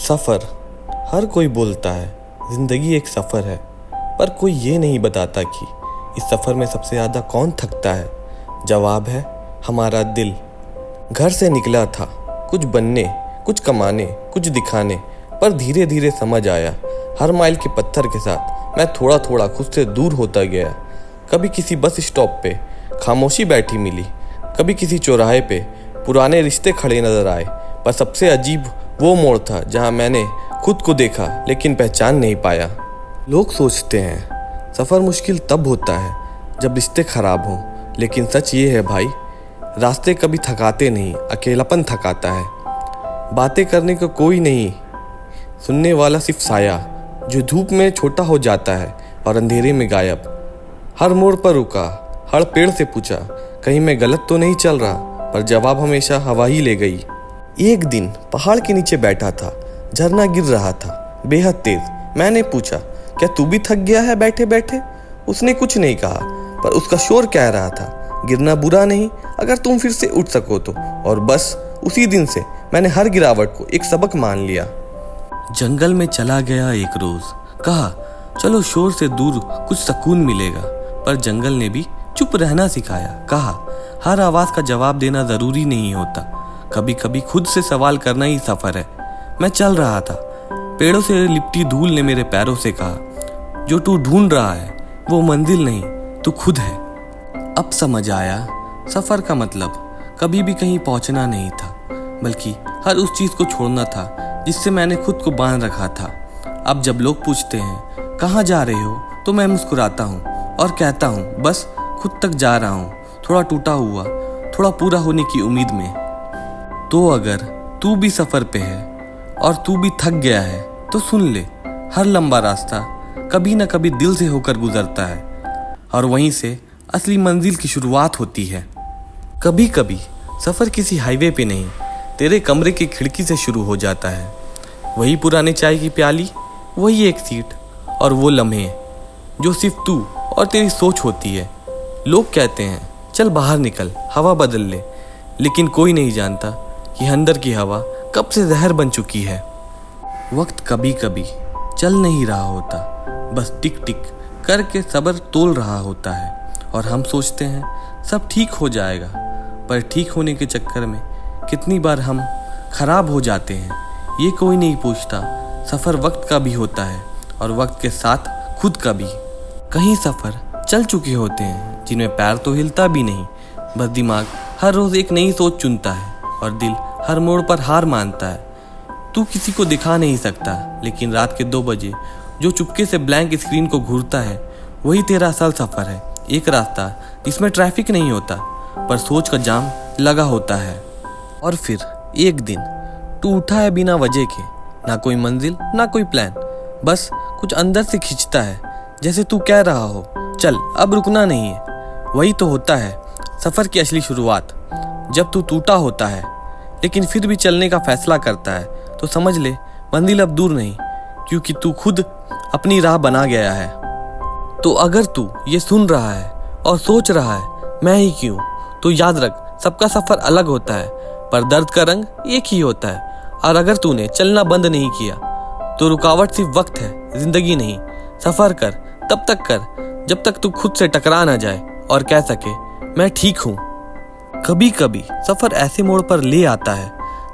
सफ़र। हर कोई बोलता है ज़िंदगी एक सफ़र है, पर कोई ये नहीं बताता कि इस सफ़र में सबसे ज़्यादा कौन थकता है। जवाब है हमारा दिल। घर से निकला था कुछ बनने, कुछ कमाने, कुछ दिखाने, पर धीरे धीरे समझ आया हर माइल के पत्थर के साथ मैं थोड़ा थोड़ा खुद से दूर होता गया। कभी किसी बस स्टॉप पे खामोशी बैठी मिली, कभी किसी चौराहे पे पुराने रिश्ते खड़े नज़र आए, पर सबसे अजीब वो मोड़ था जहाँ मैंने खुद को देखा लेकिन पहचान नहीं पाया। लोग सोचते हैं सफ़र मुश्किल तब होता है जब रिश्ते ख़राब हों, लेकिन सच ये है भाई, रास्ते कभी थकाते नहीं, अकेलापन थकाता है। बातें करने को कोई नहीं, सुनने वाला सिर्फ साया जो धूप में छोटा हो जाता है और अंधेरे में गायब। हर मोड़ पर रुका, हर पेड़ से पूछा कहीं मैं गलत तो नहीं चल रहा, पर जवाब हमेशा हवा ही ले गई। एक दिन पहाड़ के नीचे बैठा था, झरना गिर रहा था बेहद तेज। मैंने पूछा क्या तू भी थक गया है बैठे बैठे? उसने कुछ नहीं कहा, पर उसका शोर कह रहा था गिरना बुरा नहीं अगर तुम फिर से उठ सको तो। और बस उसी दिन से मैंने हर गिरावट को एक सबक मान लिया। जंगल में चला गया एक रोज, कहा चलो शोर से दूर कुछ सुकून मिलेगा, पर जंगल ने भी चुप रहना सिखाया। कहा हर आवाज का जवाब देना जरूरी नहीं होता, कभी कभी खुद से सवाल करना ही सफर है। मैं चल रहा था, पेड़ों से लिपटी धूल ने मेरे पैरों से कहा जो तू ढूंढ रहा है वो मंजिल नहीं तू खुद है। अब समझ आया सफर का मतलब कभी भी कहीं पहुंचना नहीं था, बल्कि हर उस चीज को छोड़ना था जिससे मैंने खुद को बांध रखा था। अब जब लोग पूछते हैं कहाँ जा रहे हो, तो मैं मुस्कुराता हूँ और कहता हूँ बस खुद तक जा रहा हूँ, थोड़ा टूटा हुआ, थोड़ा पूरा होने की उम्मीद में। तो अगर तू भी सफ़र पे है और तू भी थक गया है तो सुन ले, हर लंबा रास्ता कभी ना कभी दिल से होकर गुजरता है, और वहीं से असली मंजिल की शुरुआत होती है। कभी कभी सफ़र किसी हाईवे पे नहीं, तेरे कमरे की खिड़की से शुरू हो जाता है। वही पुराने चाय की प्याली, वही एक सीट और वो लम्हे जो सिर्फ तू और तेरी सोच होती है। लोग कहते हैं चल बाहर निकल, हवा बदल ले, लेकिन कोई नहीं जानता कि अंदर की हवा कब से जहर बन चुकी है। वक्त कभी कभी चल नहीं रहा होता, बस टिक टिक करके सब्र तोल रहा होता है, और हम सोचते हैं सब ठीक हो जाएगा, पर ठीक होने के चक्कर में कितनी बार हम खराब हो जाते हैं ये कोई नहीं पूछता। सफ़र वक्त का भी होता है और वक्त के साथ खुद का भी। कहीं सफ़र चल चुके होते हैं जिनमें पैर तो हिलता भी नहीं, बस दिमाग हर रोज़ एक नई सोच चुनता है और दिल हर मोड़ पर हार मानता है। तू किसी को दिखा नहीं सकता, लेकिन रात के 2 बजे जो चुपके से ब्लैंक स्क्रीन को घूरता है वही तेरा असल सफ़र है। एक रास्ता जिसमें ट्रैफिक नहीं होता, पर सोच का जाम लगा होता है। और फिर एक दिन तू उठा है बिना वजह के, ना कोई मंजिल ना कोई प्लान, बस कुछ अंदर से खींचता है, जैसे तू कह रहा हो चल अब रुकना नहीं है। वही तो होता है सफ़र की असली शुरुआत। जब तू टूटा होता है लेकिन फिर भी चलने का फैसला करता है, तो समझ ले मंजिल अब दूर नहीं, क्योंकि तू खुद अपनी राह बना गया है। तो अगर तू ये सुन रहा है और सोच रहा है मैं ही क्यों, तो याद रख सबका सफ़र अलग होता है, पर दर्द का रंग एक ही होता है। और अगर तूने चलना बंद नहीं किया तो रुकावट सिर्फ वक्त है, जिंदगी नहीं। सफ़र कर तब तक कर जब तक तू खुद से टकरा ना जाए और कह सके मैं ठीक हूँ। कभी कभी सफ़र ऐसे मोड़ पर ले आता है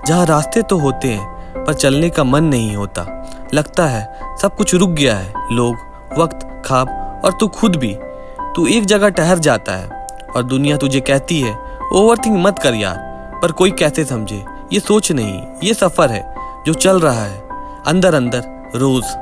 जहाँ रास्ते तो होते हैं पर चलने का मन नहीं होता। लगता है सब कुछ रुक गया है, लोग, वक्त, ख्वाब और तू खुद भी। तू एक जगह ठहर जाता है और दुनिया तुझे कहती है ओवरथिंक मत कर यार, पर कोई कैसे समझे, ये सोच नहीं, ये सफ़र है जो चल रहा है अंदर अंदर रोज़।